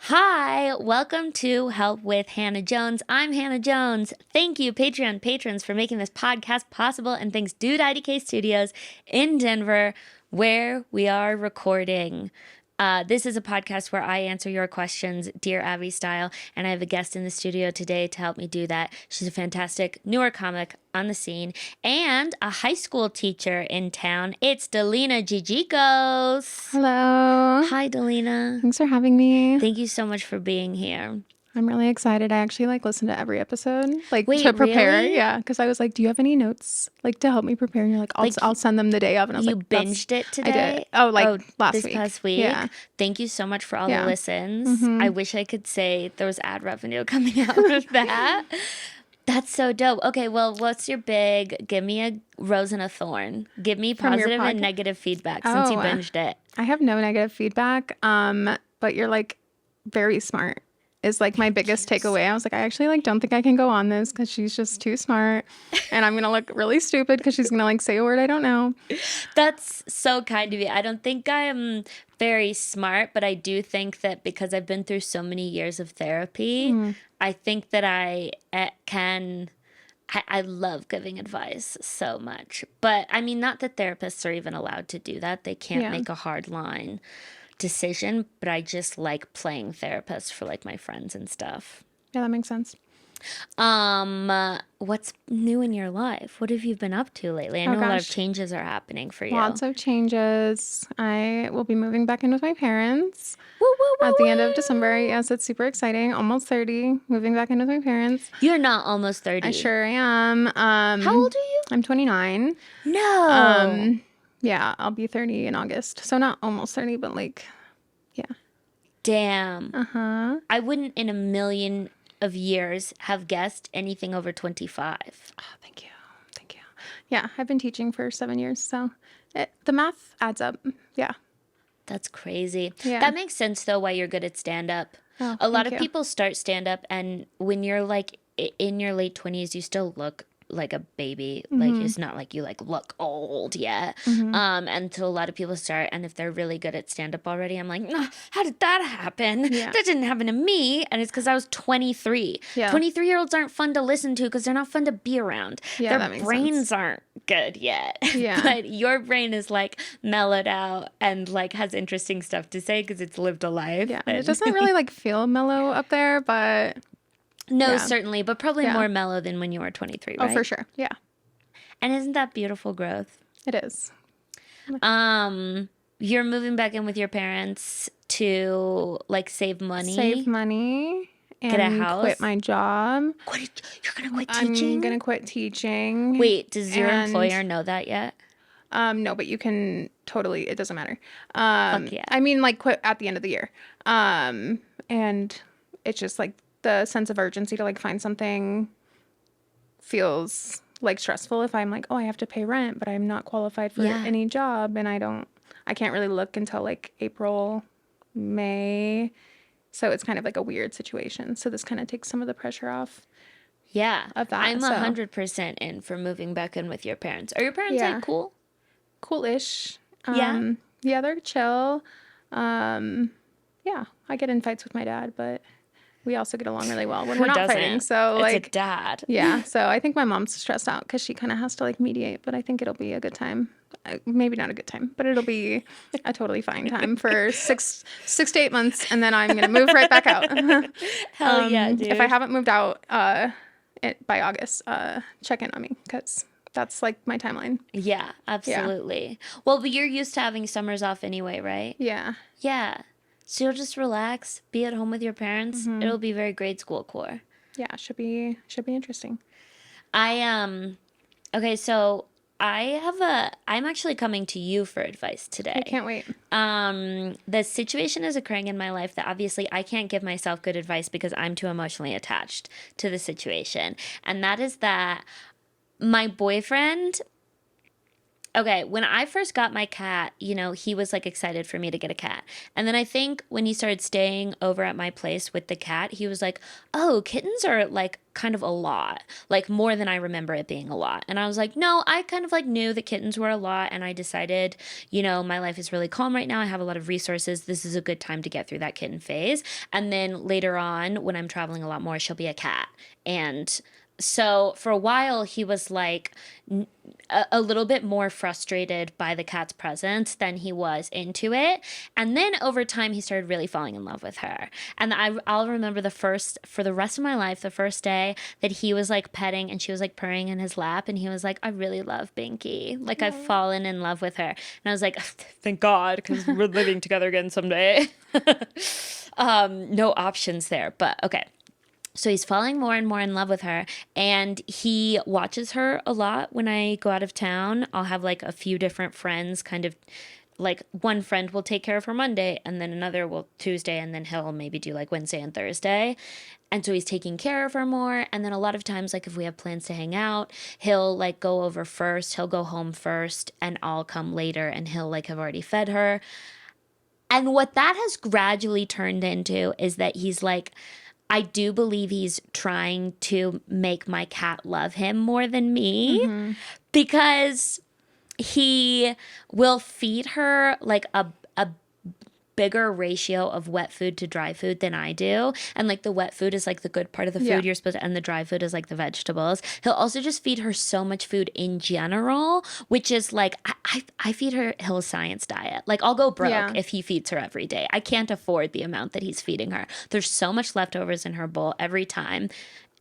Hi, welcome to Help with Hannah Jones. I'm Hannah Jones. Thank you, Patreon patrons, for making this podcast possible, and thanks Dude IDK Studios in Denver, where we are recording. This is a podcast where I answer your questions, Dear Abby style, and I have a guest in the studio today to help me do that. She's a fantastic newer comic on the scene and a high school teacher in town. It's Delina Gigicos. Hello. Hi, Delina. Thanks for having me. Thank you so much for being here. I'm really excited. I actually listened to every episode Wait, to prepare. really? Yeah, because I was like, "Do you have any notes to help me prepare?" And you're like, "I'll send them the day of." And I was You like, binged it today? I did. Oh, last this week. past week? Yeah. Thank you so much for all Yeah. the listens. I wish I could say there was ad revenue coming out of that. That's so dope. Okay, well, what's your give me a rose and a thorn. Give me From your positive and podcast? negative feedback since you Oh, binged it. I have no negative feedback. But you're very smart. Is my biggest takeaway. I was like, I actually don't think I can go on this because she's just too smart, and I'm gonna look really stupid because she's gonna say a word I don't know. That's so kind of you. I don't think I'm very smart, but I do think that because I've been through so many years of therapy, I think that I can. I love giving advice so much. But I mean, not that therapists are even allowed to do that. They can't make a hard line decision, but I just like playing therapist for my friends and stuff. Yeah, that makes sense. What's new in your life? What have you been up to lately? I know a lot of changes are happening for you. Lots of changes. I will be moving back in with my parents Woo, woo, woo, at the end of December. Yes, it's super exciting. Almost 30, moving back in with my parents. You're not almost 30. I sure am. How old are you? I'm 29. No. Yeah, I'll be 30 in August. So not almost 30, but yeah. Damn. Uh-huh. I wouldn't in a million of years have guessed anything over 25. Oh, thank you. Thank you. Yeah, I've been teaching for 7 years, so the math adds up. Yeah. That's crazy. Yeah. That makes sense, though, why you're good at stand-up. Oh, a lot of you. people start stand-up, and when you're, in your late 20s, you still look like a baby. It's not like you, look old yet. And so a lot of people start, and if they're really good at stand-up already, I'm like, nah, how did that happen? Yeah. That didn't happen to me. And it's because I was 23. Yeah. 23-years aren't fun to listen to because they're not fun to be around. Yeah, Their brains aren't good yet. Yeah. But your brain is, mellowed out and, has interesting stuff to say because it's lived a life. Yeah, And it doesn't really feel mellow up there, but no, yeah. certainly, but probably more mellow than when you were 23, right? Oh, for sure. Yeah. And isn't that beautiful growth? It is. You're moving back in with your parents to save money. Save money and get a house. Quit my job. You're gonna quit teaching? I'm gonna quit teaching. Wait, does your employer know that yet? No, but you can totally. It doesn't matter. Fuck yeah. I mean, quit at the end of the year. And it's just the sense of urgency to find something feels stressful if I'm oh, I have to pay rent, but I'm not qualified for any job, and I can't really look until April, May. So it's kind of a weird situation. So this kind of takes some of the pressure off. Yeah. Of that. I'm 100% in for moving back in with your parents. Are your parents cool? Cool-ish. Yeah. Yeah, they're chill. Yeah, I get in fights with my dad, but we also get along really well when we're not fighting. So it's a dad. Yeah. So I think my mom's stressed out because she kind of has to mediate, but I think it'll be a good time. Maybe not a good time, but it'll be a totally fine time for 6 to 8 months, and then I'm gonna move right back out. Hell yeah, dude. If I haven't moved out by August, check in on me because that's my timeline. Yeah, absolutely. Yeah. Well, but you're used to having summers off anyway, right? Yeah. Yeah. So you'll just relax, be at home with your parents. It'll be very grade school core. Yeah, should be interesting. Okay, so I'm actually coming to you for advice today. I can't wait. The situation is occurring in my life that obviously I can't give myself good advice because I'm too emotionally attached to the situation. And that is that my boyfriend Okay, when I first got my cat, he was like excited for me to get a cat. And then I think when he started staying over at my place with the cat, he was like, "Oh, kittens are like kind of a lot, like more than I remember it being a lot." And I was like, "No, I kind of like knew that kittens were a lot." And I decided, my life is really calm right now. I have a lot of resources. This is a good time to get through that kitten phase. And then later on, when I'm traveling a lot more, she'll be a cat. And so for a while, he was like a little bit more frustrated by the cat's presence than he was into it. And then over time, he started really falling in love with her. And I'll remember for the rest of my life, the first day that he was like petting and she was like purring in his lap. And he was like, "I really love Binky. Like, I've fallen in love with her." And I was like, "Thank God, because we're living together again someday." No options there, but okay. So he's falling more and more in love with her, and he watches her a lot when I go out of town. I'll have like a few different friends, kind of like one friend will take care of her Monday, and then another will Tuesday, and then he'll maybe do like Wednesday and Thursday. And so he's taking care of her more. And then a lot of times, like if we have plans to hang out, he'll like go over first, he'll go home first, and I'll come later, and he'll like have already fed her. And what that has gradually turned into is that he's like, I do believe he's trying to make my cat love him more than me, because he will feed her like a bigger ratio of wet food to dry food than I do. And like the wet food is like the good part of the food you're supposed to, and the dry food is like the vegetables. He'll also just feed her so much food in general, which is like, I feed her Hill Science diet. Like I'll go broke if he feeds her every day. I can't afford the amount that he's feeding her. There's so much leftovers in her bowl every time.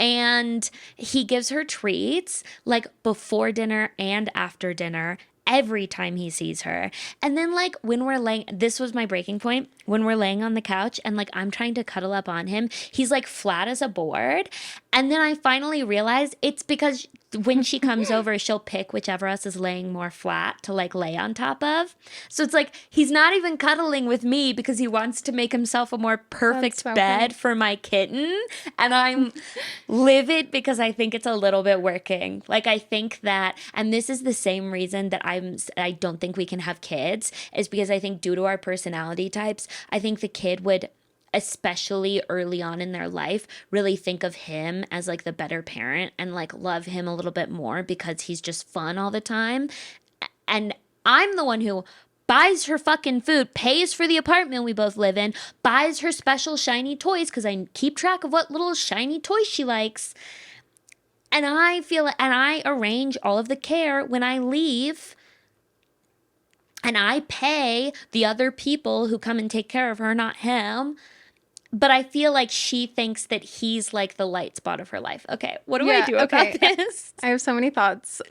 And he gives her treats like before dinner and after dinner every time he sees her. And then like when we're laying, this was my breaking point, when we're laying on the couch and like I'm trying to cuddle up on him, he's like flat as a board. And then I finally realized it's because when she comes over, she'll pick whichever us is laying more flat to like lay on top of. So it's like he's not even cuddling with me because he wants to make himself a more perfect bed for my kitten. And I'm livid because I think it's a little bit working. Like I think that, and this is the same reason that I don't think we can have kids, is because I think due to our personality types, I think the kid would, especially early on in their life, really think of him as like the better parent and like love him a little bit more because he's just fun all the time. And I'm the one who buys her fucking food, pays for the apartment we both live in, buys her special shiny toys because I keep track of what little shiny toys she likes. And I arrange all of the care when I leave. And I pay the other people who come and take care of her, not him. But I feel like she thinks that he's like the light spot of her life. Okay, what do I do about this? I have so many thoughts.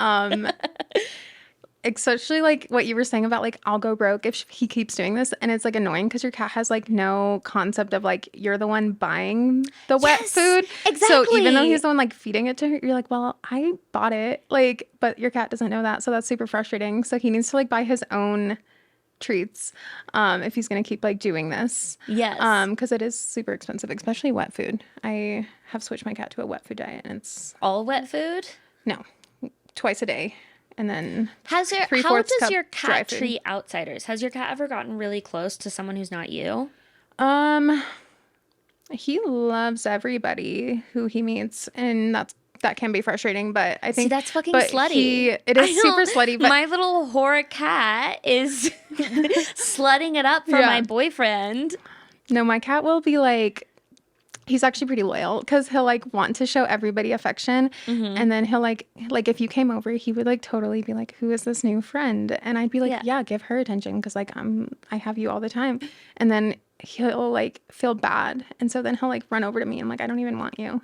Especially like what you were saying about like I'll go broke if he keeps doing this, and it's like annoying because your cat has like no concept of like you're the one buying the wet food. Exactly. So even though he's the one like feeding it to her, you're like, well, I bought it. Like, but your cat doesn't know that, so that's super frustrating. So he needs to like buy his own treats if he's gonna keep like doing this. Yes. Because it is super expensive, especially wet food. I have switched my cat to a wet food diet, and it's all wet food. No, twice a day. And then how does your cat treat outsiders? Has your cat ever gotten really close to someone who's not you? He loves everybody who he meets, and that can be frustrating, but I think that's fucking slutty. It is super slutty, but my little horror cat is slutting it up for my boyfriend. No, my cat will be like, he's actually pretty loyal because he'll like want to show everybody affection. And then he'll like if you came over, he would like totally be like, who is this new friend? And I'd be like, yeah give her attention because like I have you all the time. And then he'll like feel bad. And so then he'll like run over to me and like, I don't even want you.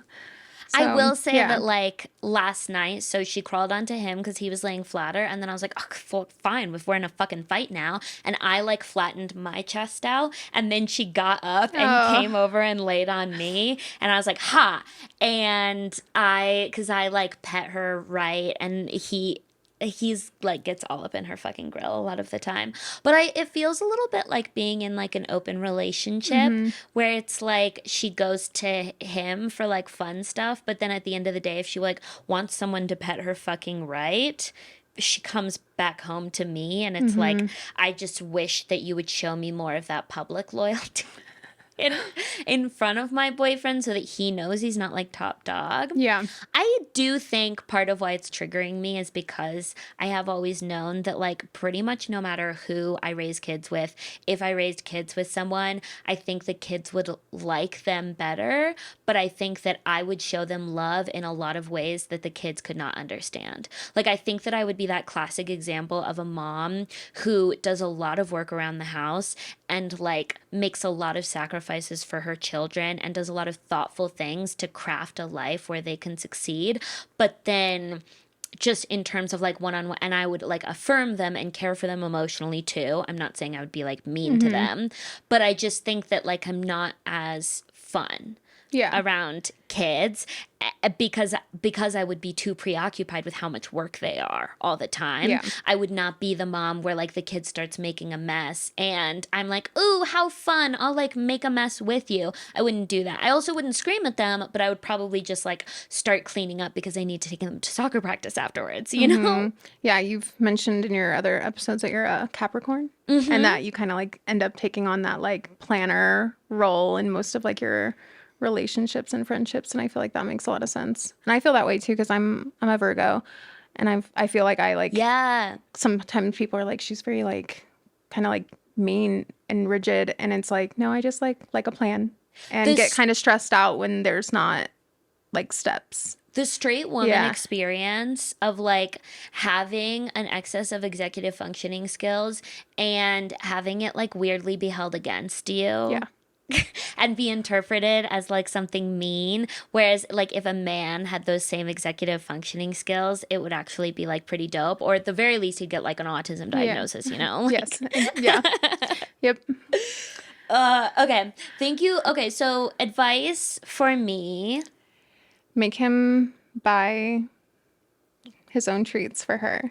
So, I will say that like last night, so she crawled onto him because he was laying flatter, and then I was like, oh, fine, if we're in a fucking fight now, and I like flattened my chest out, and then she got up and came over and laid on me, and I was like, ha, and because I like pet her right, and he's like gets all up in her fucking grill a lot of the time. But it feels a little bit like being in like an open relationship where it's like she goes to him for like fun stuff, but then at the end of the day, if she like wants someone to pet her fucking right, she comes back home to me, and it's like, I just wish that you would show me more of that public loyalty in front of my boyfriend so that he knows he's not like top dog. Yeah. I do think part of why it's triggering me is because I have always known that like pretty much no matter who I raise kids with, if I raised kids with someone, I think the kids would like them better, but I think that I would show them love in a lot of ways that the kids could not understand. Like I think that I would be that classic example of a mom who does a lot of work around the house and like makes a lot of sacrifices for her children and does a lot of thoughtful things to craft a life where they can succeed. But then just in terms of like one-on-one, and I would like affirm them and care for them emotionally too. I'm not saying I would be like mean to them, but I just think that like I'm not as fun around kids because I would be too preoccupied with how much work they are all the time. Yeah. I would not be the mom where like the kid starts making a mess and I'm like, ooh, how fun, I'll like make a mess with you. I wouldn't do that. I also wouldn't scream at them, but I would probably just like start cleaning up because I need to take them to soccer practice afterwards, you know? Yeah, you've mentioned in your other episodes that you're a Capricorn and that you kind of like end up taking on that like planner role in most of like your relationships and friendships, and I feel like that makes a lot of sense. And I feel that way too because I'm a Virgo, and I feel like I like sometimes people are like she's very like kind of like mean and rigid, and it's like no, I just like a plan and get kind of stressed out when there's not like steps. The straight woman experience of like having an excess of executive functioning skills and having it like weirdly be held against you. Yeah. And be interpreted as like something mean, whereas like if a man had those same executive functioning skills, it would actually be like pretty dope, or at the very least he'd get like an autism diagnosis, you know? Like, yes. Yeah. Yep. Okay, thank you. Okay, so advice for me: make him buy his own treats for her.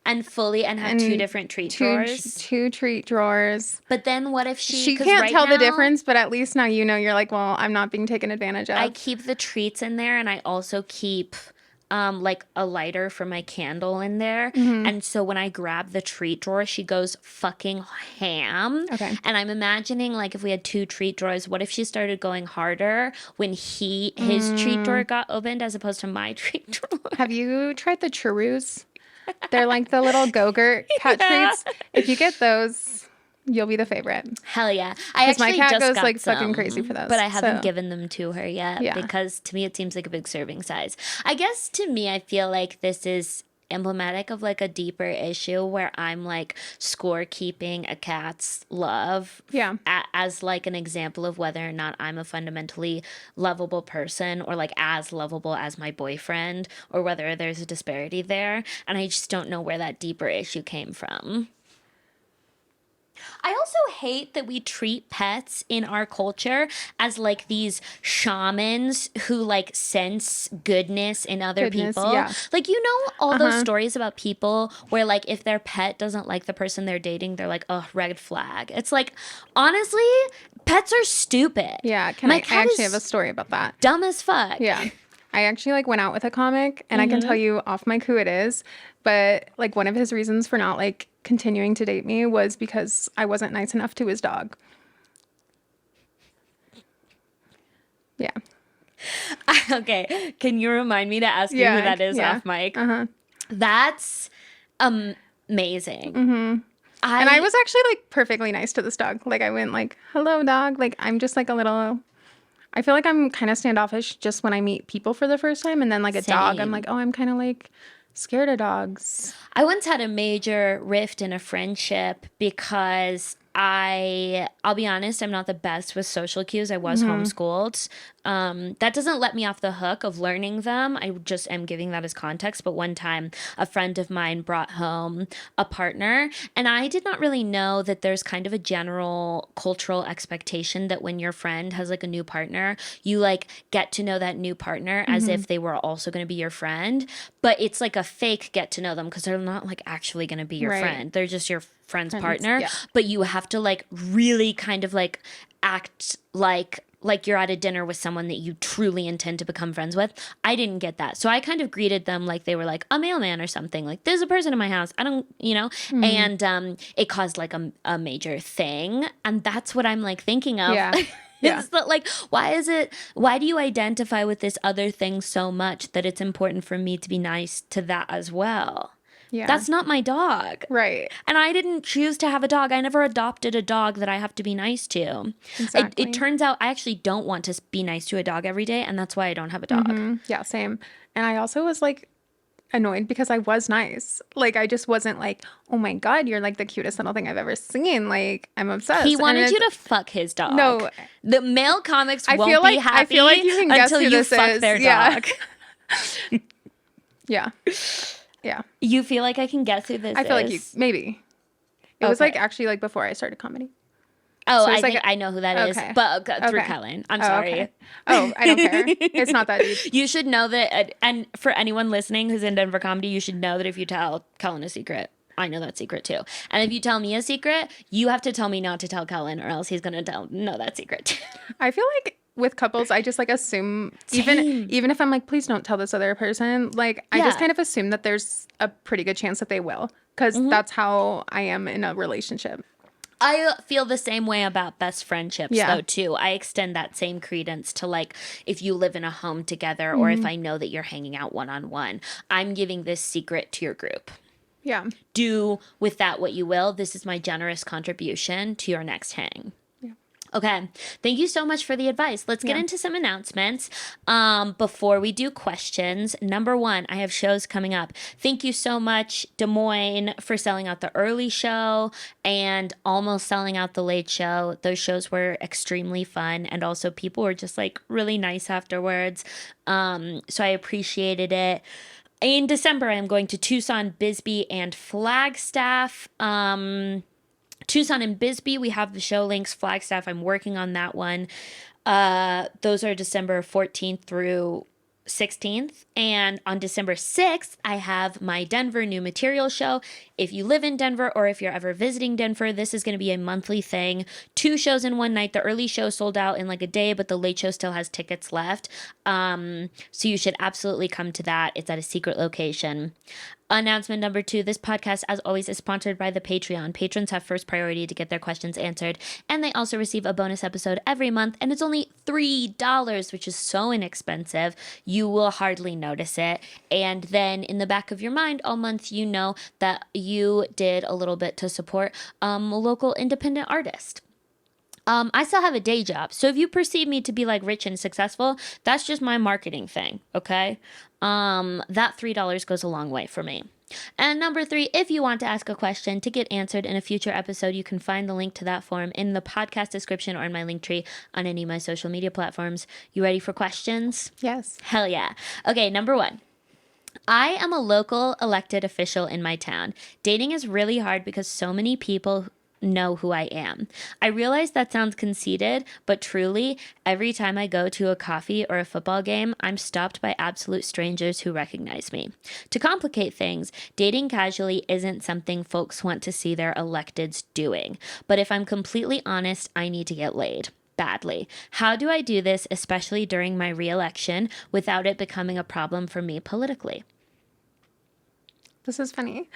And have two different treat drawers. Two treat drawers. But then what if she can't tell the difference, but at least now you know, you're like, well, I'm not being taken advantage of. I keep the treats in there, and I also keep like a lighter for my candle in there. And so when I grab the treat drawer, she goes fucking ham. Okay. And I'm imagining like if we had two treat drawers, what if she started going harder when his treat drawer got opened as opposed to my treat drawer? Have you tried the churros? They're like the little Go-Gurt cat treats. If you get those, you'll be the favorite. Hell yeah. I actually my cat just goes got like some, fucking crazy for those. But I haven't given them to her yet Yeah. because to me it seems like a big serving size. I guess to me I feel like this is emblematic of like a deeper issue where I'm like scorekeeping a cat's love as like an example of whether or not I'm a fundamentally lovable person or like as lovable as my boyfriend, or whether there's a disparity there, and I just don't know where that deeper issue came from. I also hate that we treat pets in our culture as like these shamans who like sense goodness in other people. Yeah. Like, you know, all those stories about people where like if their pet doesn't like the person they're dating, they're like, oh, red flag. It's like, honestly, pets are stupid. Yeah. I actually have a story about that. Dumb as fuck. Yeah. I actually like went out with a comic, and I can tell you off mic who it is, but like one of his reasons for not like continuing to date me was because I wasn't nice enough to his dog. Yeah. Okay. Can you remind me to ask you who that is off mic? That's amazing. And I was actually like perfectly nice to this dog. Like I went like, hello dog. Like I'm just like a little, I feel like I'm kind of standoffish just when I meet people for the first time. And then like a dog, I'm like, oh, I'm kind of like scared of dogs. I once had a major rift in a friendship because I'll be honest, I'm not the best with social cues. I was homeschooled. That doesn't let me off the hook of learning them. I just am giving that as context. But one time, a friend of mine brought home a partner, and I did not really know that there's kind of a general cultural expectation that when your friend has like a new partner, you like get to know that new partner as if they were also going to be your friend. But it's like a fake get to know them because they're not like actually going to be your friend. They're just your friend's partner. Yeah. But you have to like really kind of like act like like you're at a dinner with someone that you truly intend to become friends with. I didn't get that. So I kind of greeted them like they were like a mailman or something. Like, there's a person in my house. I don't, and it caused like a major thing. And that's what I'm like thinking of. Yeah. Yeah. It's that, like, why do you identify with this other thing so much that it's important for me to be nice to that as well? Yeah. That's not my dog. Right. And I didn't choose to have a dog. I never adopted a dog that I have to be nice to. Exactly. It turns out I actually don't want to be nice to a dog every day, and that's why I don't have a dog. Yeah, same. And I also was like annoyed because I was nice. Like, I just wasn't like, oh my God, you're like the cutest little thing I've ever seen. Like, I'm obsessed. He wanted you to fuck his dog. No. The male comics I won't feel like, be happy I feel like you can guess until who you this fuck is. their Yeah. dog. Yeah. Yeah. You feel like I can guess who this is? I feel like you, maybe. It was like actually like before I started comedy. Oh, So I it's like think I know who that is, okay. but through Okay. Kellen. I'm Oh, sorry. okay. Oh, I don't care. It's not that deep. You should know that, and for anyone listening who's in Denver comedy, you should know that if you tell Kellen a secret, I know that secret too. And if you tell me a secret, you have to tell me not to tell Kellen, or else he's gonna know that secret too. I feel like with couples, I just like assume, even if I'm like, please don't tell this other person, like I just Yeah. kind of assume that there's a pretty good chance that they will, because that's how I am in a relationship. I feel the same way about best friendships, Yeah. though, too. I extend that same credence to, like, if you live in a home together or if I know that you're hanging out one-on-one, I'm giving this secret to your group. Yeah. Do with that what you will. This is my generous contribution to your next hang. Okay. Thank you so much for the advice. Let's get into some announcements. Before we do questions, number one, I have shows coming up. Thank you so much, Des Moines, for selling out the early show and almost selling out the late show. Those shows were extremely fun. And also people were just like really nice afterwards. So I appreciated it. In December, I'm going to Tucson, Bisbee, and Flagstaff. Tucson and Bisbee, we have the show links. Flagstaff, I'm working on that one. Those are December 14th through 16th. And on December 6th, I have my Denver new material show. If you live in Denver or if you're ever visiting Denver, this is going to be a monthly thing. 2 shows in one night. The early show sold out in like a day, but the late show still has tickets left. So you should absolutely come to that. It's at a secret location. Announcement number 2, this podcast, as always, is sponsored by the Patreon. Patrons have first priority to get their questions answered, and they also receive a bonus episode every month, and it's only $3, which is so inexpensive. You will hardly notice it, and then in the back of your mind all month, you know that you did a little bit to support a local independent artist. I still have a day job, so if you perceive me to be like rich and successful, that's just my marketing thing, okay? That $3 goes a long way for me. And number 3, if you want to ask a question to get answered in a future episode, you can find the link to that form in the podcast description or in my link tree on any of my social media platforms. You ready for questions? Yes. Hell yeah. Okay, number 1. I am a local elected official in my town. Dating is really hard because so many people know who I am. I realize that sounds conceited, but truly, every time I go to a coffee or a football game, I'm stopped by absolute strangers who recognize me. To complicate things, dating casually isn't something folks want to see their electeds doing. But if I'm completely honest, I need to get laid. Badly. How do I do this, especially during my re-election, without it becoming a problem for me politically? This is funny.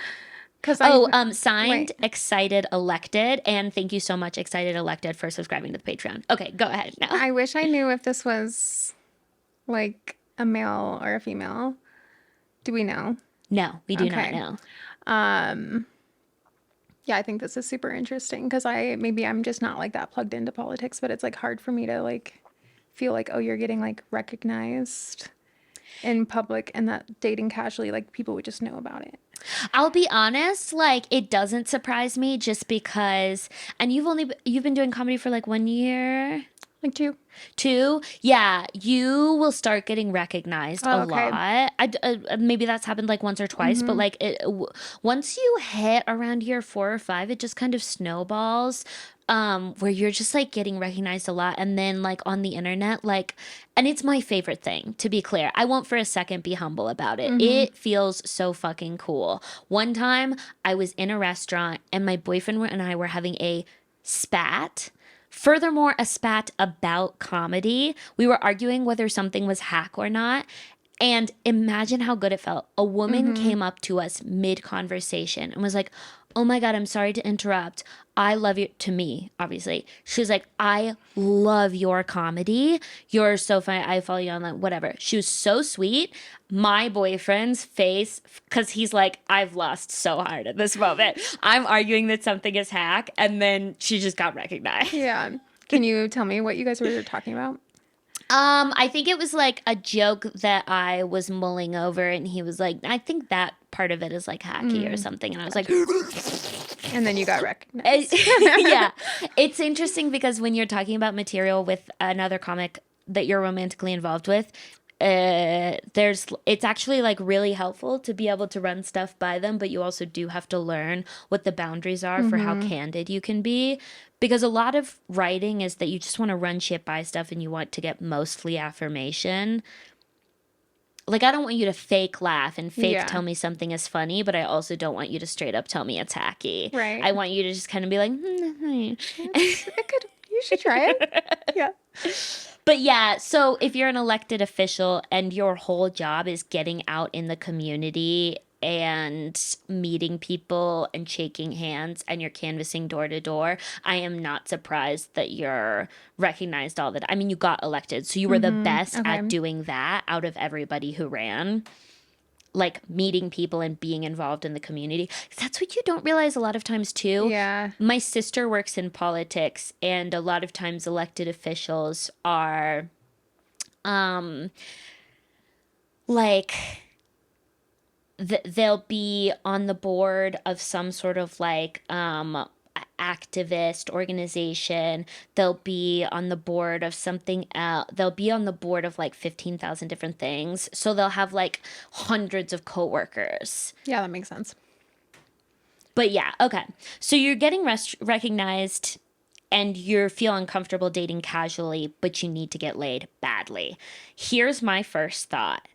Signed, Excited Elected, and thank you so much, Excited Elected, for subscribing to the Patreon. Okay, go ahead now. I wish I knew if this was like a male or a female. Do we know? No, we do not know. Yeah, I think this is super interesting because I'm just not like that plugged into politics, but it's like hard for me to like feel like, oh, you're getting like recognized in public and that dating casually, like people would just know about it. I'll be honest, like it doesn't surprise me just because, and you've been doing comedy for like 1 year. Like 2. 2? Yeah, you will start getting recognized a lot. Maybe that's happened like once or twice, but like once you hit around year 4 or 5, it just kind of snowballs. Where you're just like getting recognized a lot, and then like on the internet, like, and it's my favorite thing, to be clear. I won't for a second be humble about it. It feels so fucking cool. One time I was in a restaurant and my boyfriend and I were having a spat. Furthermore, a spat about comedy. We were arguing whether something was hack or not. And imagine how good it felt. A woman came up to us mid conversation and was like, "Oh my God, I'm sorry to interrupt. I love you," to me, obviously. She was like, "I love your comedy. You're so funny. I follow you online," whatever. She was so sweet. My boyfriend's face, because he's like, "I've lost so hard at this moment. I'm arguing that something is hack." And then she just got recognized. Yeah. Can you tell me what you guys were talking about? I think it was like a joke that I was mulling over, and he was like, "I think that part of it is like hacky or something," and I was like, And then you got recognized. yeah. It's interesting because when you're talking about material with another comic that you're romantically involved with, it's actually like really helpful to be able to run stuff by them, but you also do have to learn what the boundaries are for how candid you can be. Because a lot of writing is that you just want to run shit by stuff and you want to get mostly affirmation. Like, I don't want you to fake laugh and fake Yeah. tell me something is funny, but I also don't want you to straight up tell me it's hacky. Right. I want you to just kind of be like, You should try it. Yeah. But yeah, so if you're an elected official and your whole job is getting out in the community and meeting people and shaking hands and you're canvassing door to door, I am not surprised that you're recognized all the time. I mean, you got elected, so you were the best Okay. at doing that out of everybody who ran. Like meeting people and being involved in the community. That's what you don't realize a lot of times too. Yeah. My sister works in politics, and a lot of times elected officials are like they'll be on the board of some sort of like activist organization. They'll be on the board of something else. They'll be on the board of like 15,000 different things. So they'll have like hundreds of coworkers. Yeah, that makes sense. But yeah, okay. So you're getting recognized and you feel uncomfortable dating casually, but you need to get laid badly. Here's my first thought.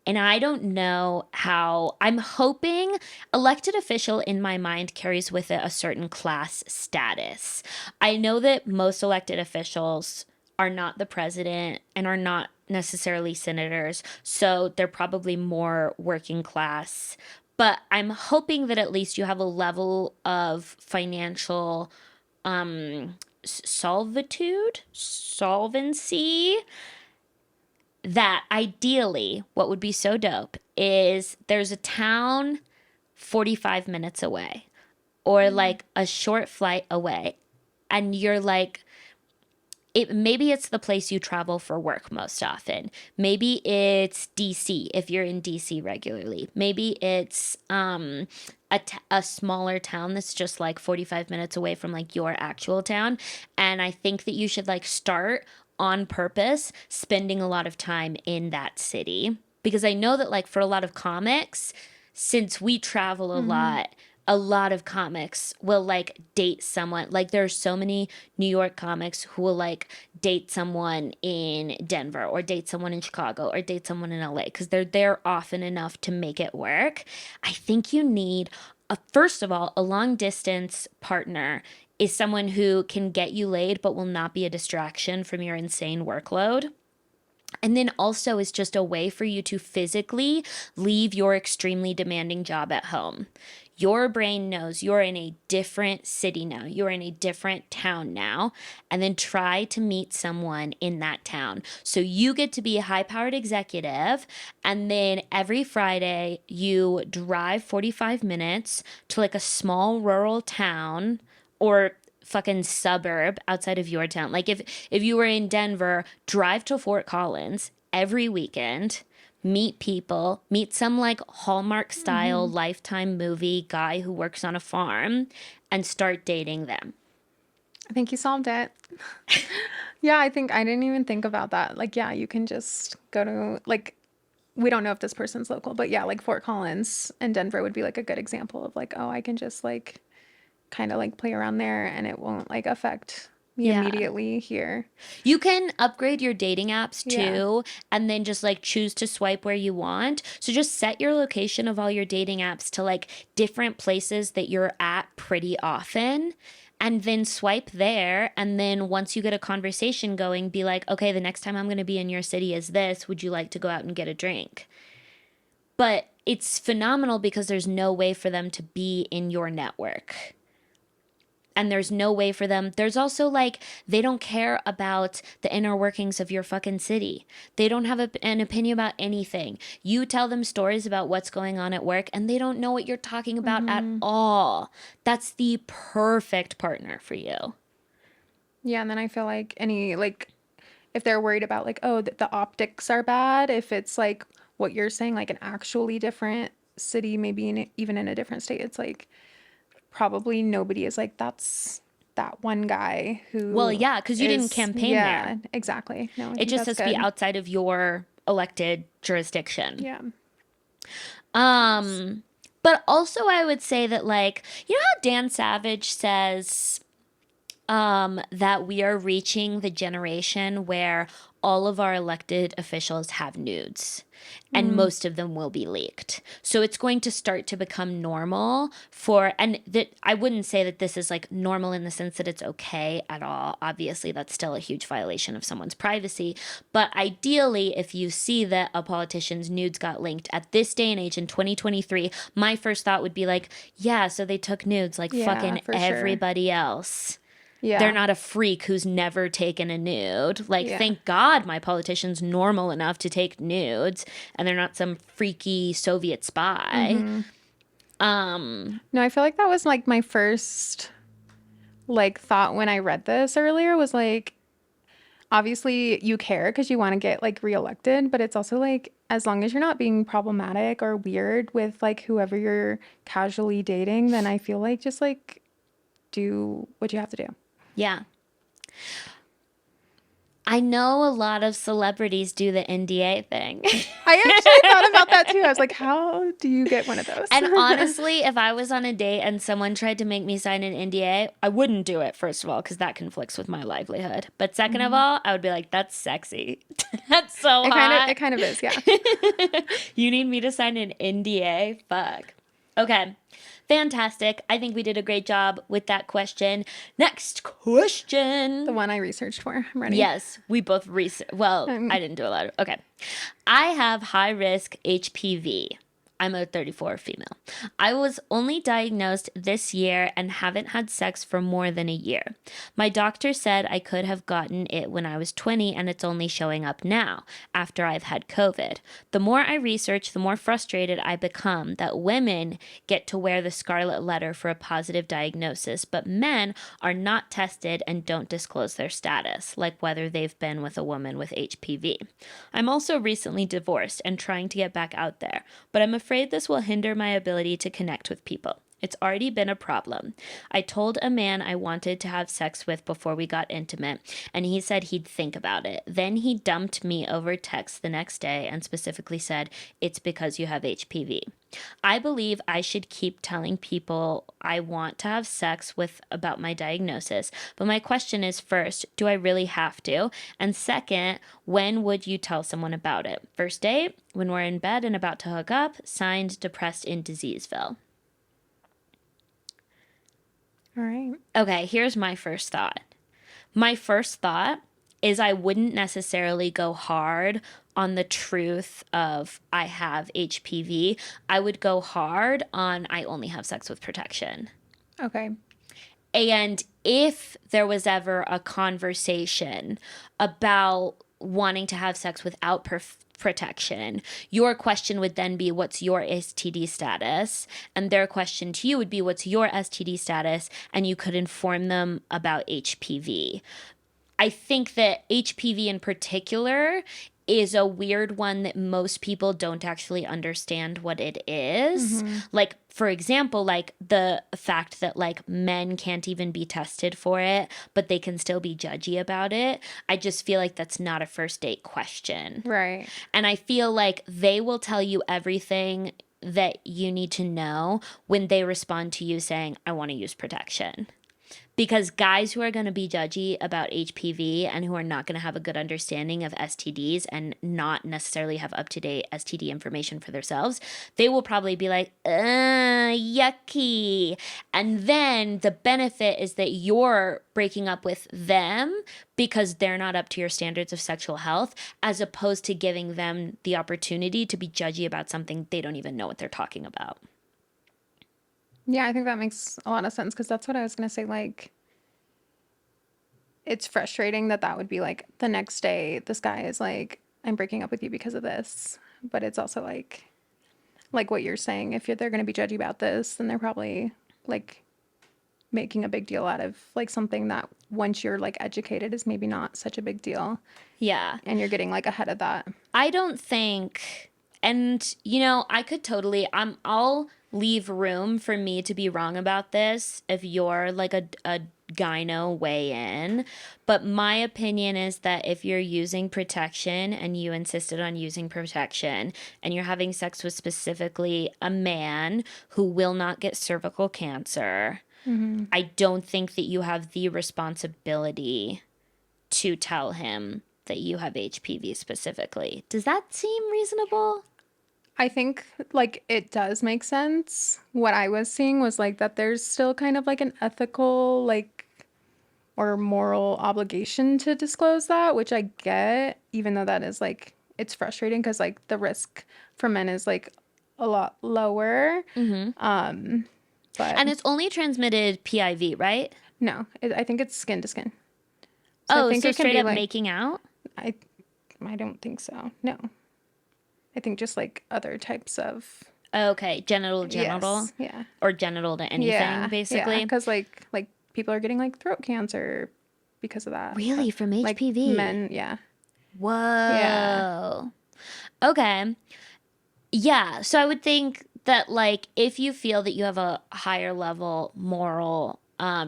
And I don't know how, I'm hoping elected official in my mind carries with it a certain class status. I know that most elected officials are not the president and are not necessarily senators, so they're probably more working class. But I'm hoping that at least you have a level of financial solvency, that ideally what would be so dope is there's a town 45 minutes away or like a short flight away, and you're like, maybe it's the place you travel for work most often. Maybe it's DC if you're in DC regularly. Maybe it's a smaller town that's just like 45 minutes away from like your actual town. And I think that you should like start on purpose spending a lot of time in that city, because I know that like for a lot of comics, since we travel a lot of comics will like date someone. Like there are so many New York comics who will like date someone in Denver or date someone in Chicago or date someone in LA because they're there often enough to make it work. I think you need first of all, a long distance partner is someone who can get you laid but will not be a distraction from your insane workload. And then also is just a way for you to physically leave your extremely demanding job at home. Your brain knows you're in a different city now. You're in a different town now. And then try to meet someone in that town. So you get to be a high-powered executive. And then every Friday, you drive 45 minutes to like a small rural town or fucking suburb outside of your town. Like if you were in Denver, drive to Fort Collins every weekend, meet people, meet some like Hallmark style Lifetime movie guy who works on a farm, and start dating them. I think you solved it. Yeah, I think I didn't even think about that. Like, yeah, you can just go to like, we don't know if this person's local, but yeah, like Fort Collins and Denver would be like a good example of like, oh, I can just like kind of like play around there and it won't like affect me immediately here. You can upgrade your dating apps Yeah. too, and then just like choose to swipe where you want. So just set your location of all your dating apps to like different places that you're at pretty often. and then swipe there. And then once you get a conversation going, be like, okay, the next time I'm going to be in your city is this. Would you like to go out and get a drink? But it's phenomenal because there's no way for them to be in your network. And there's no way for them. There's also like, they don't care about the inner workings of your fucking city. They don't have an opinion about anything. You tell them stories about what's going on at work and they don't know what you're talking about at all. That's the perfect partner for you. Yeah, and then I feel like if they're worried about like, oh, the optics are bad, if it's like what you're saying, like an actually different city, maybe even in a different state, it's like probably nobody is like, that's that one guy who Well, yeah, because you didn't campaign there. Exactly. No, I It think just that's has to be good. outside of your elected jurisdiction. Yeah. But also I would say that, like, you know how Dan Savage says that we are reaching the generation where all of our elected officials have nudes and most of them will be leaked. So it's going to start to become normal and that I wouldn't say that this is like normal in the sense that it's okay at all. Obviously, that's still a huge violation of someone's privacy. But ideally, if you see that a politician's nudes got linked at this day and age in 2023, my first thought would be like, yeah, so they took nudes like fucking for sure. everybody else. Yeah. They're not a freak who's never taken a nude. Like, thank God my politician's normal enough to take nudes and they're not some freaky Soviet spy. No, I feel like that was like my first like thought when I read this earlier was like, obviously you care because you want to get like reelected, but it's also like, as long as you're not being problematic or weird with like whoever you're casually dating, then I feel like just like do what you have to do. Yeah. I know a lot of celebrities do the NDA thing. I actually thought about that too. I was like, how do you get one of those? And honestly, if I was on a date and someone tried to make me sign an NDA, I wouldn't do it, first of all, because that conflicts with my livelihood. But second of all, I would be like, that's sexy. That's so hot. It kind of is, yeah. You need me to sign an NDA? Fuck. Okay. Fantastic. I think we did a great job with that question. Next question. The one I researched for. I'm ready. Yes, we both well, I didn't do a lot of. Okay. I have high risk HPV. I'm a 34 female. I was only diagnosed this year and haven't had sex for more than a year. My doctor said I could have gotten it when I was 20 and it's only showing up now after I've had COVID. The more I research, the more frustrated I become that women get to wear the scarlet letter for a positive diagnosis, but men are not tested and don't disclose their status, like whether they've been with a woman with HPV. I'm also recently divorced and trying to get back out there, but I'm afraid this will hinder my ability to connect with people. It's already been a problem. I told a man I wanted to have sex with before we got intimate, and he said he'd think about it. Then he dumped me over text the next day and specifically said, it's because you have HPV. I believe I should keep telling people I want to have sex with about my diagnosis, but my question is, first, do I really have to? And second, when would you tell someone about it? First date, when we're in bed and about to hook up, signed, depressed in Diseaseville. All right. Okay, here's my first thought. My first thought is I wouldn't necessarily go hard on the truth of I have HPV. I would go hard on I only have sex with protection. Okay. And if there was ever a conversation about wanting to have sex without protection, your question would then be, what's your STD status? And their question to you would be, what's your STD status? And you could inform them about HPV. I think that HPV in particular is a weird one that most people don't actually understand what it is. Like, for example, like the fact that like men can't even be tested for it, but they can still be judgy about it. I just feel like that's not a first date question. Right. And I feel like they will tell you everything that you need to know when they respond to you saying, I want to use protection. Because guys who are going to be judgy about HPV and who are not going to have a good understanding of STDs and not necessarily have up-to-date STD information for themselves, they will probably be like, yucky. And then the benefit is that you're breaking up with them because they're not up to your standards of sexual health, as opposed to giving them the opportunity to be judgy about something they don't even know what they're talking about. Yeah, I think that makes a lot of sense because that's what I was going to say. Like, it's frustrating that would be like the next day, this guy is like, I'm breaking up with you because of this. But it's also like what you're saying, if they're going to be judgy about this, then they're probably like making a big deal out of like something that once you're like educated is maybe not such a big deal. Yeah. And you're getting like ahead of that. I don't think, and you know, I could totally, I'll leave room for me to be wrong about this if you're like a gyno weigh in. But my opinion is that if you're using protection and you insisted on using protection and you're having sex with specifically a man who will not get cervical cancer, I don't think that you have the responsibility to tell him that you have HPV specifically. Does that seem reasonable? I think like it does make sense. What I was seeing was like that there's still kind of like an ethical like or moral obligation to disclose that, which I get, even though that is like it's frustrating because like the risk for men is like a lot lower. But And it's only transmitted PIV, right? no, I think it's skin to skin. Oh, I think so it can straight be up like making out? I I don't think so. No. I think just like other types of Okay, genital, yes, yeah. or genital to anything, Yeah, yeah, basically. because like people are getting like throat cancer because of that. Really, from Like HPV? men, yeah, yeah, Whoa. Okay. Yeah, so I would think that like if you feel that you have a higher level moral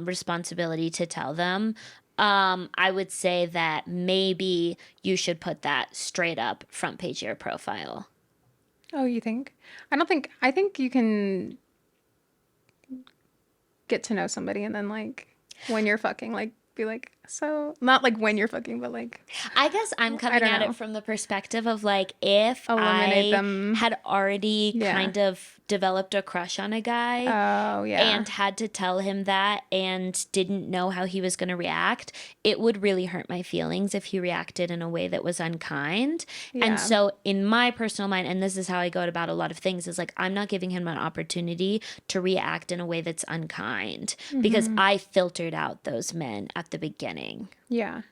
responsibility to tell them, I would say that maybe you should put that straight up front page of your profile. Oh, you think? I don't think. I think you can get to know somebody and then like when you're fucking, like be like so not like when you're fucking, but like I guess I'm I coming don't at it know, from the perspective of like if eliminate I them. had already Yeah. kind of developed a crush on a guy Oh yeah. and had to tell him that and didn't know how he was going to react, it would really hurt my feelings if he reacted in a way that was unkind. And Yeah. so, in my personal mind, and this is how I go about a lot of things, is like I'm not giving him an opportunity to react in a way that's unkind because I filtered out those men at the beginning. Yeah.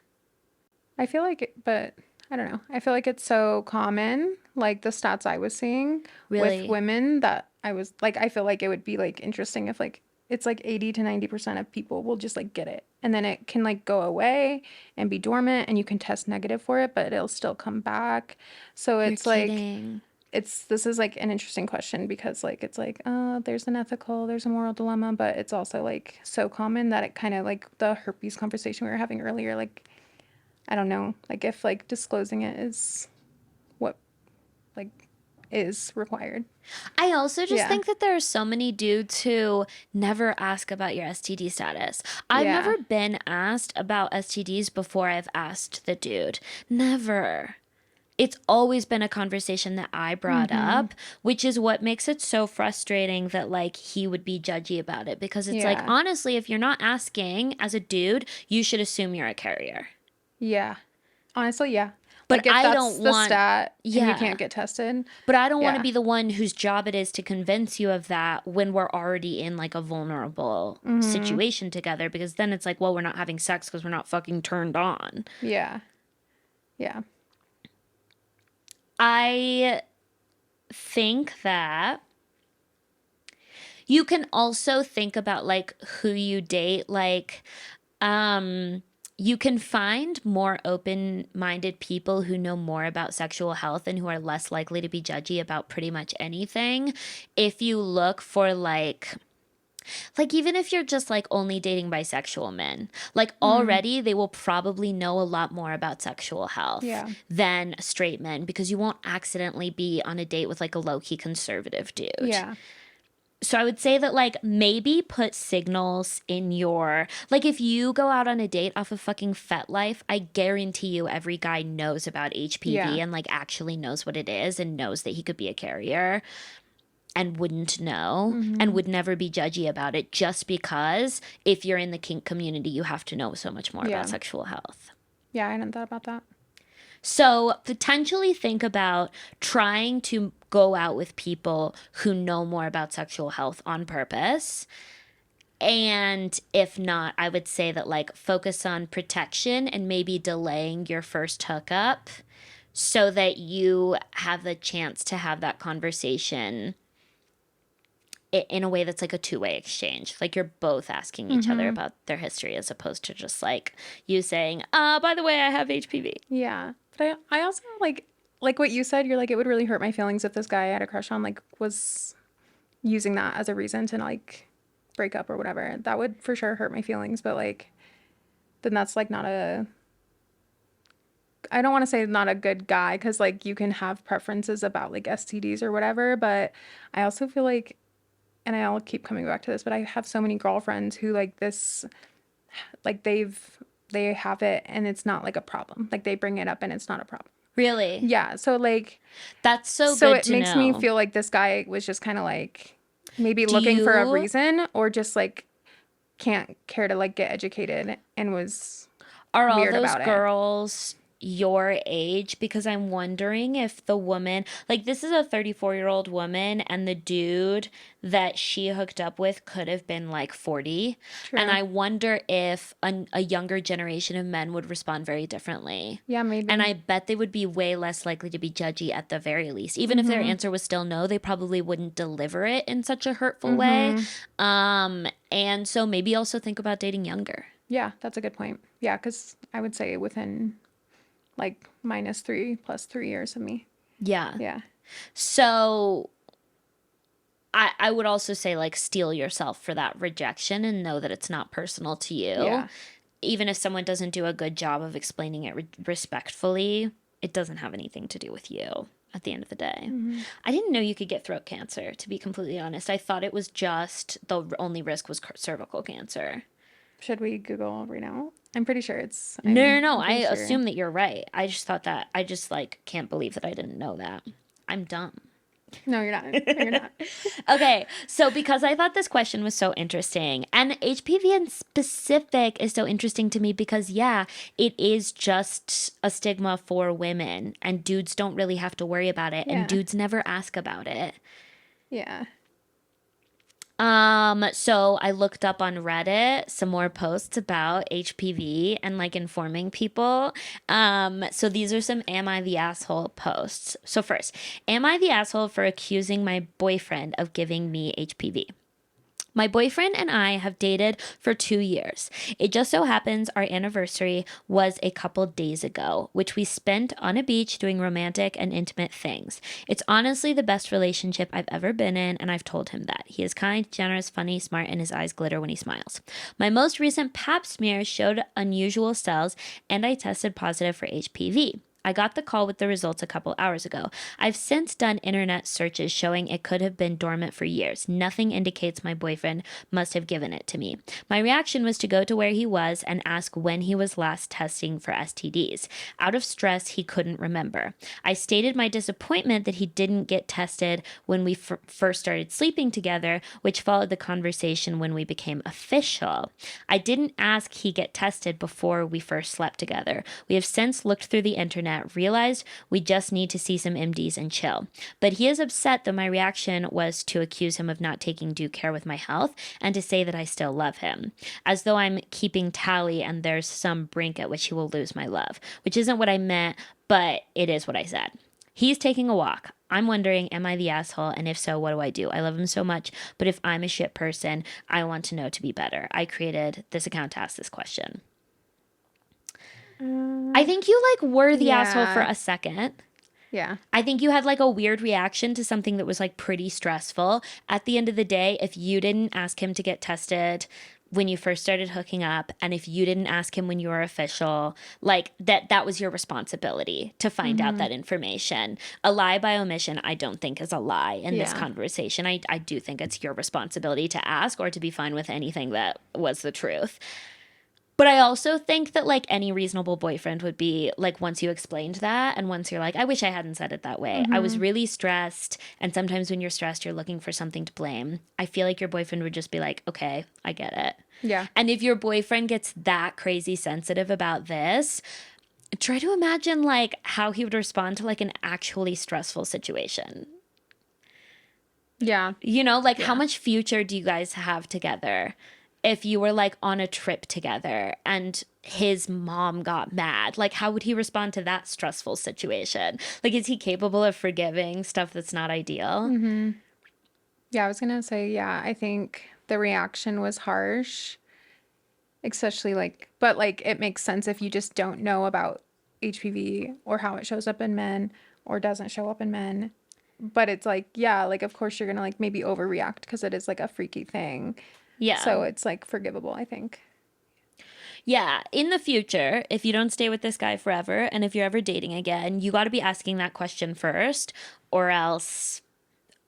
I feel like but I don't know. I feel like it's so common, like the stats I was seeing with Really? women that I was like, I feel like it would be like interesting if like it's like 80 to 90% of people will just like get it. And then it can like go away and be dormant and you can test negative for it, but it'll still come back. So You're it's like, kidding. this is like an interesting question because like it's like, there's an ethical, there's a moral dilemma, but it's also like so common that it kind of like the herpes conversation we were having earlier, like I don't know, like if like disclosing it is what like is required. I also just Yeah. think that there are so many dudes who never ask about your STD status. I've Yeah. never been asked about STDs before I've asked the dude. Never. It's always been a conversation that I brought up, which is what makes it so frustrating that like he would be judgy about it because it's like Yeah. honestly, if you're not asking as a dude, you should assume you're a carrier. Yeah. Honestly, yeah. But Like if I that's don't the want stat and you yeah. can't get tested. But I don't want to Yeah. be the one whose job it is to convince you of that when we're already in like a vulnerable situation together because then it's like, well, we're not having sex because we're not fucking turned on. Yeah. Yeah. I think that you can also think about like who you date. Like, you can find more open-minded people who know more about sexual health and who are less likely to be judgy about pretty much anything if you look for like even if you're just like only dating bisexual men, like already they will probably know a lot more about sexual health Yeah. than straight men because you won't accidentally be on a date with like a low-key conservative dude. Yeah. So I would say that like maybe put signals in your like if you go out on a date off of fucking FetLife, I guarantee you every guy knows about HPV Yeah. and like actually knows what it is and knows that he could be a carrier and wouldn't know and would never be judgy about it just because if you're in the kink community, you have to know so much more Yeah. about sexual health. Yeah, I hadn't thought about that. So potentially think about trying to go out with people who know more about sexual health on purpose. And if not, I would say that like focus on protection and maybe delaying your first hookup so that you have the chance to have that conversation in a way that's like a two-way exchange. Like you're both asking each other about their history as opposed to just like you saying, by the way, I have HPV. Yeah. But I also like what you said, you're like, it would really hurt my feelings if this guy I had a crush on like was using that as a reason to like break up or whatever. That would for sure hurt my feelings, but like then that's like not a I don't want to say not a good guy because like you can have preferences about like STDs or whatever, but I also feel like and I'll keep coming back to this, but I have so many girlfriends who like this like they have it and it's not like a problem. Like they bring it up and it's not a problem. Really? Yeah, so like That's so so good it to makes know. me feel like this guy was just kind of like maybe looking for a reason or just like can't care to like get educated and was Are all weird those about it. girls your age? Because I'm wondering if the woman, like this is a 34-year-old woman and the dude that she hooked up with could have been like 40. True. And I wonder if a younger generation of men would respond very differently. Yeah, maybe. And I bet they would be way less likely to be judgy at the very least. Even if their answer was still no, they probably wouldn't deliver it in such a hurtful way. And so maybe also think about dating younger. Yeah, that's a good point. Yeah, because I would say within like -3 plus 3 years of me. Yeah. Yeah. So I would also say like steel yourself for that rejection and know that it's not personal to you. Yeah. Even if someone doesn't do a good job of explaining it respectfully, it doesn't have anything to do with you at the end of the day. I didn't know you could get throat cancer, to be completely honest. I thought it was just the only risk was cervical cancer. Should we Google right now? I'm pretty sure it's. No. I assume that you're right. I just thought that. I just like can't believe that I didn't know that. I'm dumb. No, you're not. No, you're not. Okay, so because I thought this question was so interesting, and HPV in specific is so interesting to me because, yeah, it is just a stigma for women, and dudes don't really have to worry about it, Yeah. and dudes never ask about it. Yeah. So I looked up on Reddit some more posts about HPV and like informing people. So these are some Am I the Asshole posts. So first, am I the asshole for accusing my boyfriend of giving me HPV? My boyfriend and I have dated for 2 years. It just so happens our anniversary was a couple days ago, which we spent on a beach doing romantic and intimate things. It's honestly the best relationship I've ever been in, and I've told him that. He is kind, generous, funny, smart, and his eyes glitter when he smiles. My most recent pap smear showed unusual cells, and I tested positive for HPV. I got the call with the results a couple hours ago. I've since done internet searches showing it could have been dormant for years. Nothing indicates my boyfriend must have given it to me. My reaction was to go to where he was and ask when he was last testing for STDs. Out of stress, he couldn't remember. I stated my disappointment that he didn't get tested when we first started sleeping together, which followed the conversation when we became official. I didn't ask he get tested before we first slept together. We have since looked through the internet, realized we just need to see some MDs and chill. But he is upset that my reaction was to accuse him of not taking due care with my health and to say that I still love him, as though I'm keeping tally and there's some brink at which he will lose my love, which isn't what I meant, but it is what I said. He's taking a walk. I'm wondering, am I the asshole? And if so, what do I do? I love him so much, but if I'm a shit person, I want to know to be better. I created this account to ask this question. I think you like were the asshole for a second. Yeah. I think you had like a weird reaction to something that was like pretty stressful. At the end of the day, if you didn't ask him to get tested, when you first started hooking up, and if you didn't ask him when you were official, like that was your responsibility to find out that information. A lie by omission, I don't think is a lie in this conversation. I do think it's your responsibility to ask or to be fine with anything that was the truth. But I also think that like any reasonable boyfriend would be like, once you explained that and once you're like, I wish I hadn't said it that way. I was really stressed. And sometimes when you're stressed, you're looking for something to blame. I feel like your boyfriend would just be like, okay, I get it. Yeah. And if your boyfriend gets that crazy sensitive about this, try to imagine like how he would respond to like an actually stressful situation. Yeah. You know, like how much future do you guys have together? If you were like on a trip together and his mom got mad, like how would he respond to that stressful situation? Like, is he capable of forgiving stuff that's not ideal? Yeah, I was going to say, yeah, I think the reaction was harsh, especially like, but like it makes sense if you just don't know about HPV or how it shows up in men or doesn't show up in men. But it's like, yeah, like of course you're going to like maybe overreact because it is like a freaky thing. Yeah. So it's like forgivable, I think. Yeah. In the future, if you don't stay with this guy forever and if you're ever dating again, you got to be asking that question first, or else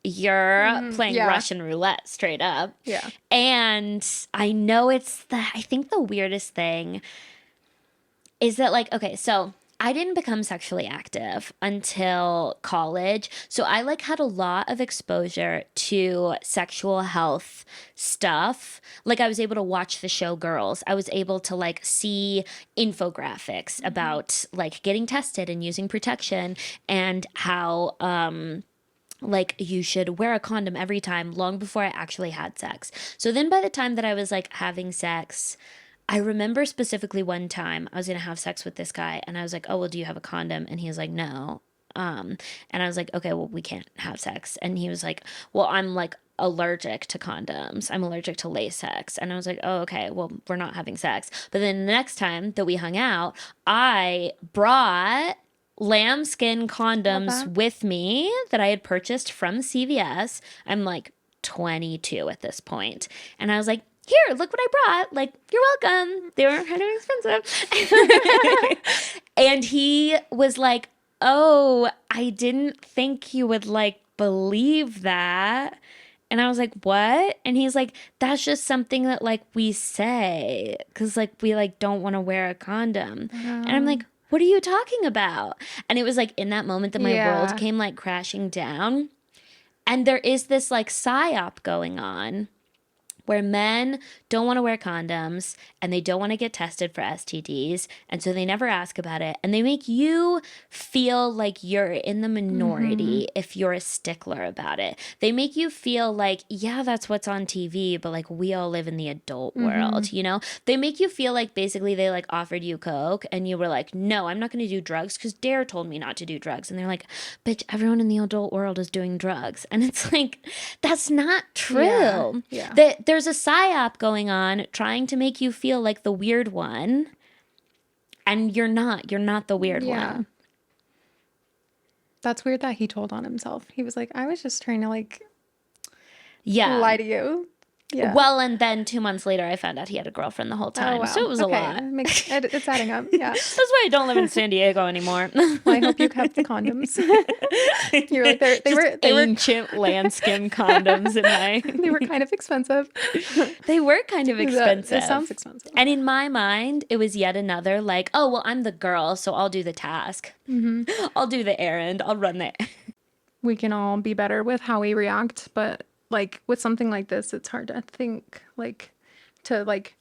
you're playing Russian roulette straight up. Yeah. And I know I think the weirdest thing is that like, okay, so I didn't become sexually active until college. So I like had a lot of exposure to sexual health stuff. Like I was able to watch the show Girls. I was able to like see infographics about like getting tested and using protection and how like you should wear a condom every time, long before I actually had sex. So then by the time that I was like having sex, I remember specifically one time I was going to have sex with this guy and I was like, oh, well, do you have a condom? And he was like, no. And I was like, okay, well, we can't have sex. And he was like, well, I'm like allergic to condoms. I'm allergic to latex. And I was like, oh, okay, well, we're not having sex. But then the next time that we hung out, I brought lambskin condoms with me that I had purchased from CVS. I'm like 22 at this point. And I was like, here, look what I brought. Like, you're welcome. They were kind of expensive. And he was like, oh, I didn't think you would like believe that. And I was like, what? And he's like, that's just something that like we say because like we like don't want to wear a condom. And I'm like, what are you talking about? And it was like in that moment that my world came like crashing down. And there is this like psyop going on where men don't want to wear condoms and they don't want to get tested for STDs. And so they never ask about it. And they make you feel like you're in the minority if you're a stickler about it. They make you feel like, yeah, that's what's on TV, but like we all live in the adult world, you know? They make you feel like basically they like offered you Coke and you were like, no, I'm not going to do drugs because Dare told me not to do drugs. And they're like, bitch, everyone in the adult world is doing drugs. And it's like, that's not true. There's a psyop going on trying to make you feel like the weird one, and you're not the weird one. That's weird that he told on himself. He was like, I was just trying to like lie to you. Well, and then 2 months later, I found out he had a girlfriend the whole time. Oh, wow. So it was a lot. It's adding up. Yeah. That's why I don't live in San Diego anymore. Well, I hope you kept the condoms. You're like, they were ancient lambskin condoms in my. They were kind of expensive. They were kind of expensive. It sounds expensive. And in my mind, it was yet another like, oh, well, I'm the girl, so I'll do the task. I'll do the errand. I'll run the. We can all be better with how we react, but like with something like this, it's hard to think like to like,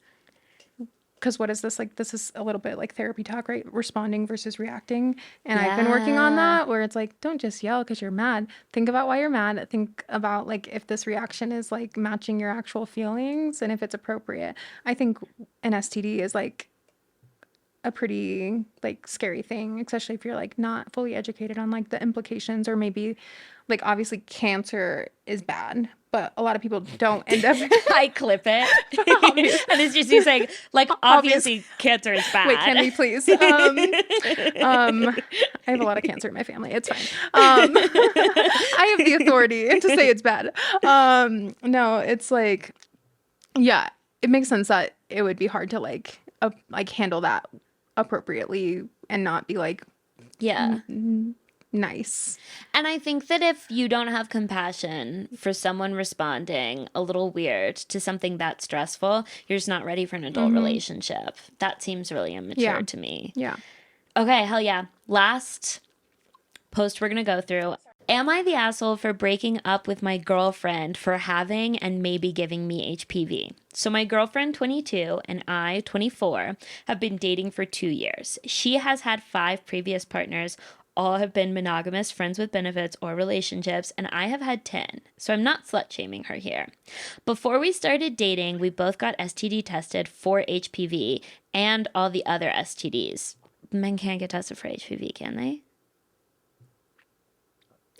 because what is this? Like, this is a little bit like therapy talk, right? Responding versus reacting. And I've been working on that where it's like, don't just yell because you're mad. Think about why you're mad. Think about like if this reaction is like matching your actual feelings and if it's appropriate. I think an STD is like a pretty like scary thing, especially if you're like not fully educated on like the implications, or maybe like obviously cancer is bad, but a lot of people don't end up. I clip it. And it's just you saying like obviously cancer is bad. Wait, can we please? I have a lot of cancer in my family. It's fine. I have the authority to say it's bad. No, it's like, yeah. it makes sense that it would be hard to like handle that appropriately and not be like Yeah. nice. And I think that if you don't have compassion for someone responding a little weird to something that stressful, you're just not ready for an adult relationship. That seems really immature to me. Yeah. Okay, hell yeah. Last post we're going to go through. Am I the asshole for breaking up with my girlfriend for having and maybe giving me HPV? So my girlfriend, 22, and I, 24, have been dating for 2 years. She has had 5 previous partners. All have been monogamous, friends with benefits, or relationships, and I have had 10. So I'm not slut shaming her here. Before we started dating, we both got STD tested for HPV and all the other STDs. Men can't get tested for HPV, can they?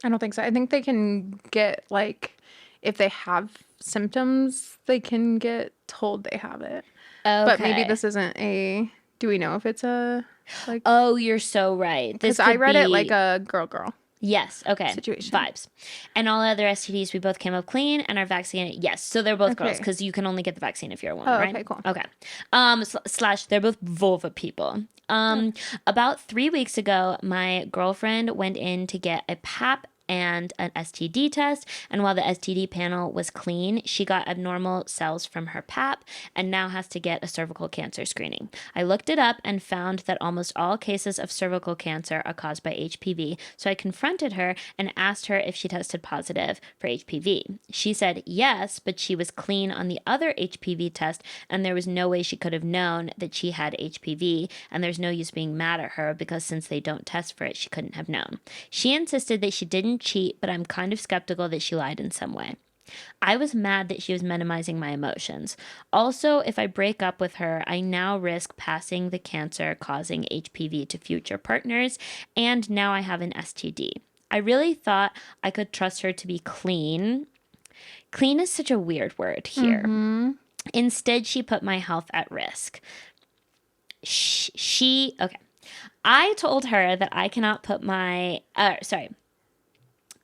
I don't think so. I think they can get like if they have symptoms, they can get told they have it. Okay. But maybe this isn't a. Do we know if it's a like? Oh, you're so right. This Because I could read it be- like a girl. Yes. Okay. Situation. Vibes. And all other STDs, we both came up clean and are vaccinated. Yes. So they're both girls Okay. because you can only get the vaccine if you're a woman, Oh, right? okay, cool. Okay. Slash, they're both vulva people. About 3 weeks ago, my girlfriend went in to get a PAP and an STD test. And while the STD panel was clean, she got abnormal cells from her PAP and now has to get a cervical cancer screening. I looked it up and found that almost all cases of cervical cancer are caused by HPV. So I confronted her and asked her if she tested positive for HPV. She said yes, but she was clean on the other HPV test and there was no way she could have known that she had HPV, and there's no use being mad at her because since they don't test for it, she couldn't have known. She insisted that she didn't cheat, but I'm kind of skeptical that she lied in some way. I was mad that she was minimizing my emotions. Also, if I break up with her, I now risk passing the cancer causing HPV to future partners, and now I have an STD. I really thought I could trust her to be clean. Clean is such a weird word here. Instead, she put my health at risk. Okay. I told her that I cannot put my,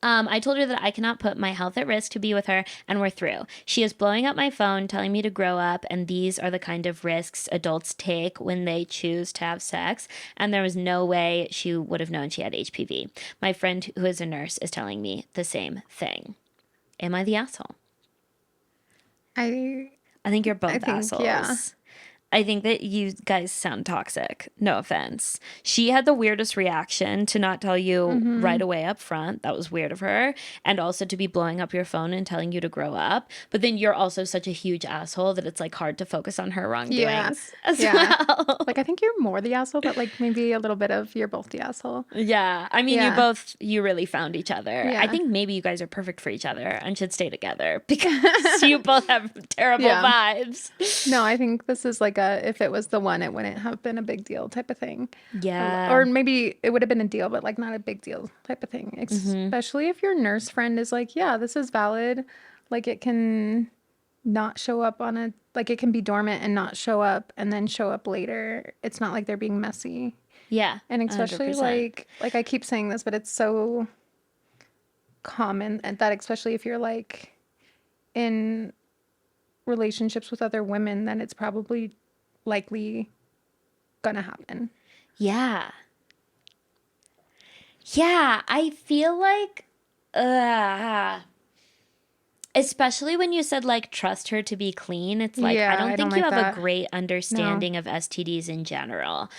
I told her that I cannot put my health at risk to be with her, and we're through. She is blowing up my phone, telling me to grow up, and these are the kind of risks adults take when they choose to have sex, and there was no way she would have known she had HPV. My friend, who is a nurse, is telling me the same thing. Am I the asshole? I think you're both think, assholes. yeah. I think that you guys sound toxic. No offense. She had the weirdest reaction to not tell you right away up front. That was weird of her. And also to be blowing up your phone and telling you to grow up. But then you're also such a huge asshole that it's like hard to focus on her wrongdoings as well. Like I think you're more the asshole, but like maybe a little bit of you're both the asshole. Yeah. I mean, Yeah. you really found each other. Yeah. I think maybe you guys are perfect for each other and should stay together because you both have terrible vibes. No, I think this is like if it was the one, it wouldn't have been a big deal type of thing. Yeah. Or maybe it would have been a deal, but like not a big deal type of thing. Especially if your nurse friend is like, yeah, this is valid. Like it can not show up like it can be dormant and not show up and then show up later. It's not like they're being messy. Yeah. And especially 100%. like I keep saying this, but it's so common and that especially if you're like in relationships with other women, then it's probably likely gonna happen. Yeah. I feel like especially when you said like trust her to be clean, it's like I don't think you have a great understanding of STDs in general.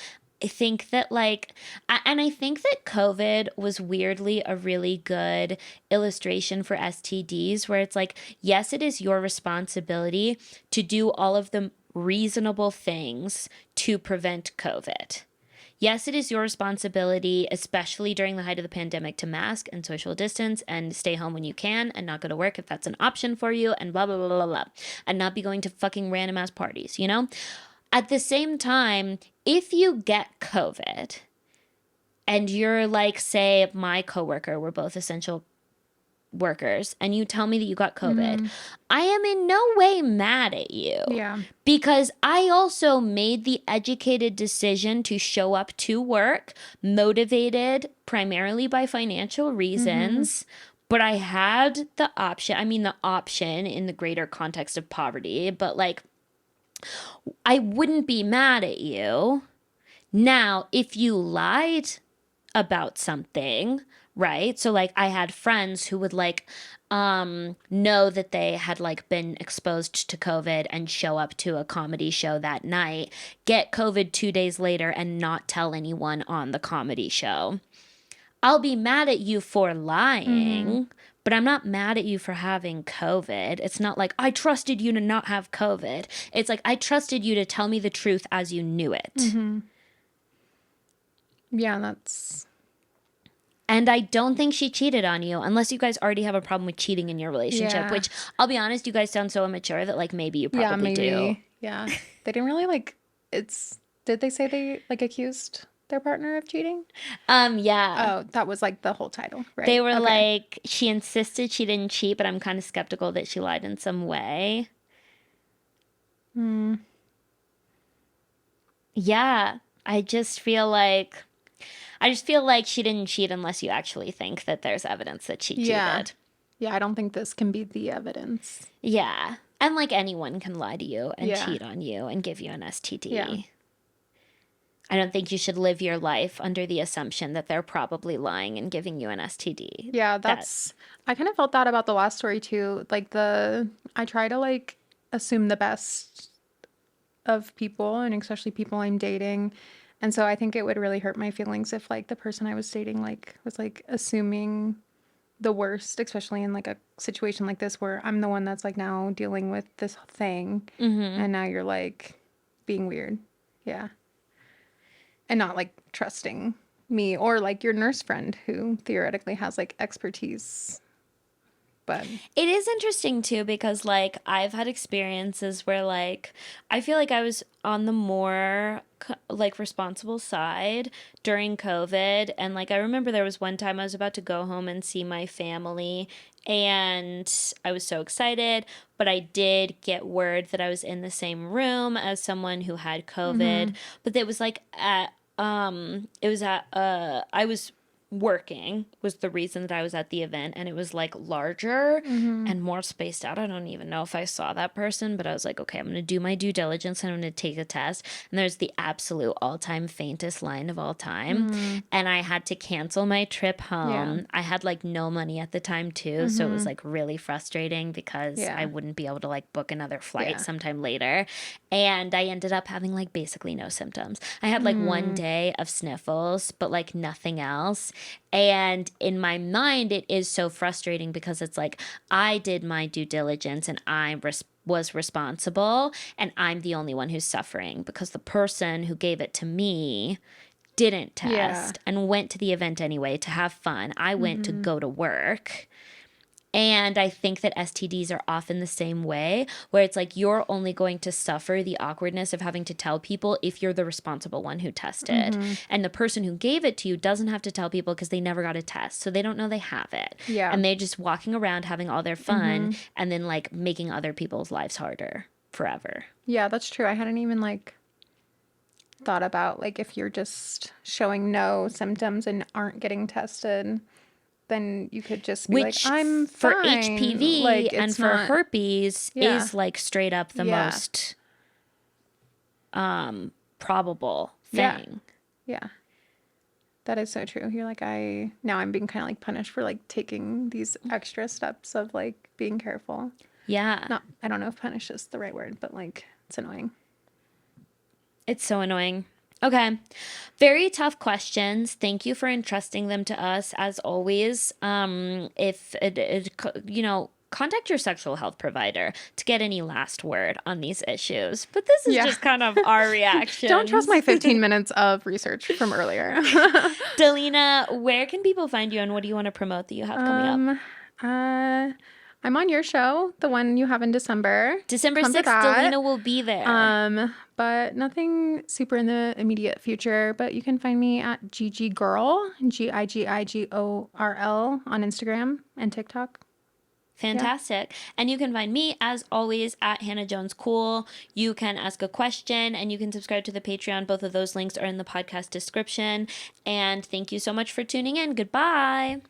I think that I think that COVID was weirdly a really good illustration for STDs where it's like, yes, it is your responsibility to do all of the reasonable things to prevent COVID. Yes, it is your responsibility, especially during the height of the pandemic, to mask and social distance and stay home when you can and not go to work if that's an option for you and blah, blah, blah, blah, blah. And not be going to fucking random ass parties, you know? At the same time, if you get COVID and you're like, say, my coworker, we're both essential workers, and you tell me that you got COVID, I am in no way mad at you. Yeah. Because I also made the educated decision to show up to work, motivated primarily by financial reasons. But I had the option in the greater context of poverty, but like I wouldn't be mad at you. Now, if you lied about something, right? So like I had friends who would like know that they had like been exposed to COVID and show up to a comedy show that night, get COVID 2 days later and not tell anyone on the comedy show. I'll be mad at you for lying, but I'm not mad at you for having COVID. It's not like I trusted you to not have COVID. It's like I trusted you to tell me the truth as you knew it. Yeah, that's... And I don't think she cheated on you unless you guys already have a problem with cheating in your relationship, Yeah. which I'll be honest, you guys sound so immature that like maybe you Yeah, probably do. maybe. Yeah. They didn't really like... It's... Did they say they like accused their partner of cheating? Yeah. Oh, that was like the whole title, right? They were Okay. like, she insisted she didn't cheat, but I'm kind of skeptical that she lied in some way. Yeah. I just feel like she didn't cheat unless you actually think that there's evidence that she Yeah. cheated. Yeah, I don't think this can be the evidence. Yeah. And like anyone can lie to you and Yeah. cheat on you and give you an STD. Yeah. I don't think you should live your life under the assumption that they're probably lying and giving you an STD. Yeah, that's... I kind of felt that about the last story too. Like I try to like assume the best of people, and especially people I'm dating. And so I think it would really hurt my feelings if like the person I was dating like was like assuming the worst, especially in like a situation like this where I'm the one that's like now dealing with this thing, and now you're like being weird. Yeah. And not like trusting me or like your nurse friend who theoretically has like expertise. But It is interesting too because like I've had experiences where like I feel like I was on the more like responsible side during COVID, and like I remember there was one time I was about to go home and see my family and I was so excited, but I did get word that I was in the same room as someone who had COVID, but it was like at I was working was the reason that I was at the event, and it was like larger and more spaced out. I don't even know if I saw that person, but I was like, okay, I'm going to do my due diligence and I'm going to take a test. And there's the absolute all-time faintest line of all time. And I had to cancel my trip home. Yeah. I had like no money at the time too, so it was like really frustrating because Yeah. I wouldn't be able to like book another flight Yeah. sometime later. And I ended up having like basically no symptoms. I had like one day of sniffles, but like nothing else. And in my mind, it is so frustrating because it's like I did my due diligence and was responsible, and I'm the only one who's suffering because the person who gave it to me didn't test and went to the event anyway to have fun. I went to go to work. And I think that STDs are often the same way, where it's like you're only going to suffer the awkwardness of having to tell people if you're the responsible one who tested. And the person who gave it to you doesn't have to tell people because they never got a test. So they don't know they have it. Yeah. And they're just walking around having all their fun and then like making other people's lives harder forever. Yeah, that's true. I hadn't even like thought about like if you're just showing no symptoms and aren't getting tested, then you could just be Which like, I'm for fine. HPV Like, and it's for not... herpes Yeah. is like straight up the Yeah. most probable Yeah. thing. Yeah. That is so true. You're like, now I'm being kind of like punished for like taking these extra steps of like being careful. Yeah. Not, I don't know if punish is the right word, but like it's annoying. It's so annoying. Okay. Very tough questions. Thank you for entrusting them to us as always. If contact your sexual health provider to get any last word on these issues. But this is just kind of our reaction. Don't trust my 15 minutes of research from earlier. Delina, where can people find you and what do you want to promote that you have coming up? I'm on your show, the one you have in December. December Come to 6th, that. Delina will be there. But nothing super in the immediate future. But you can find me at GigiGirl, GIGIGORL on Instagram and TikTok. Fantastic. And you can find me, as always, at Hannah Jones Cool. You can ask a question and you can subscribe to the Patreon. Both of those links are in the podcast description. And thank you so much for tuning in. Goodbye.